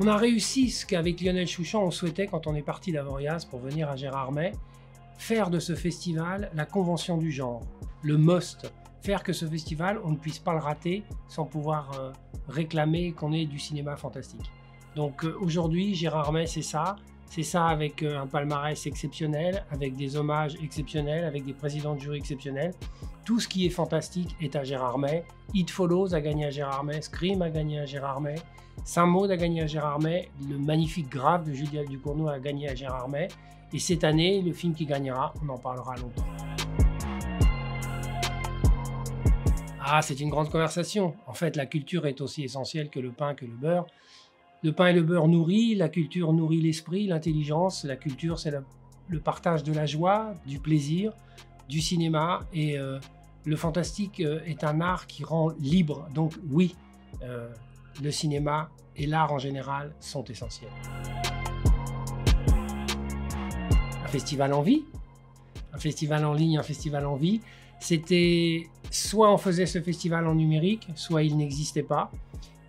On a réussi ce qu'avec Lionel Chouchan on souhaitait quand on est parti d'Avoriaz pour venir à Gérardmer, faire de ce festival la convention du genre, le must, faire que ce festival on ne puisse pas le rater sans pouvoir réclamer qu'on ait du cinéma fantastique. Donc aujourd'hui Gérardmer c'est ça avec un palmarès exceptionnel, avec des hommages exceptionnels, avec des présidents de jury exceptionnels. Tout ce qui est fantastique est à Gérardmer. It Follows a gagné à Gérardmer, Scream a gagné à Gérardmer, Saint-Maud a gagné à Gérardmer, le magnifique Grave de Julia Ducournau a gagné à Gérardmer. Et cette année, le film qui gagnera, on en parlera longtemps. Ah, c'est une grande conversation. En fait, la culture est aussi essentielle que le pain, que le beurre. Le pain et le beurre nourrissent, la culture nourrit l'esprit, l'intelligence. La culture, c'est le partage de la joie, du plaisir, du cinéma. Et le fantastique est un art qui rend libre. Donc oui, le cinéma et l'art en général sont essentiels. Un festival en vie, un festival en ligne, un festival en vie. C'était soit on faisait ce festival en numérique, soit il n'existait pas.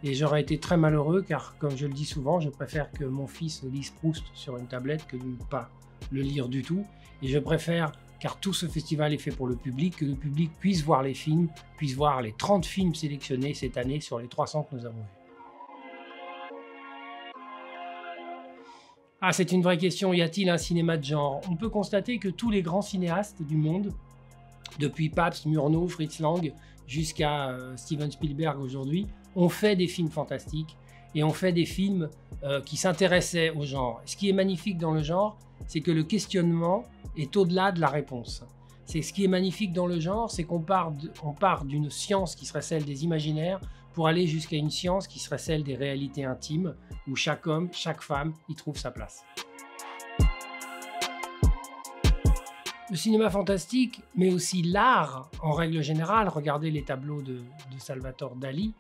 Et j'aurais été très malheureux car, comme je le dis souvent, je préfère que mon fils lise Proust sur une tablette que de ne pas le lire du tout. Et je préfère, car tout ce festival est fait pour le public, que le public puisse voir les films, puisse voir les 30 films sélectionnés cette année sur les 300 que nous avons vus. Ah, c'est une vraie question. Y a-t-il un cinéma de genre? On peut constater que tous les grands cinéastes du monde, depuis Pabst, Murnau, Fritz Lang, jusqu'à Steven Spielberg aujourd'hui, ont fait des films fantastiques et ont fait des films qui s'intéressaient au genre. Ce qui est magnifique dans le genre, c'est que le questionnement est au-delà de la réponse. C'est ce qui est magnifique dans le genre, c'est qu'on part d'une science qui serait celle des imaginaires pour aller jusqu'à une science qui serait celle des réalités intimes, où chaque homme, chaque femme y trouve sa place. Le cinéma fantastique, mais aussi l'art en règle générale, regardez les tableaux de Salvatore Dali,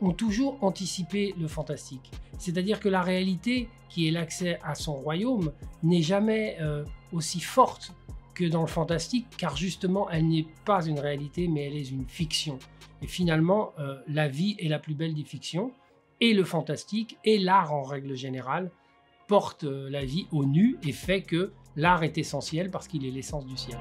ont toujours anticipé le fantastique. C'est-à-dire que la réalité, qui est l'accès à son royaume, n'est jamais aussi forte que dans le fantastique, car justement, elle n'est pas une réalité, mais elle est une fiction. Et finalement, la vie est la plus belle des fictions, et le fantastique, et l'art en règle générale, portent la vie au nu et fait que l'art est essentiel parce qu'il est l'essence du ciel.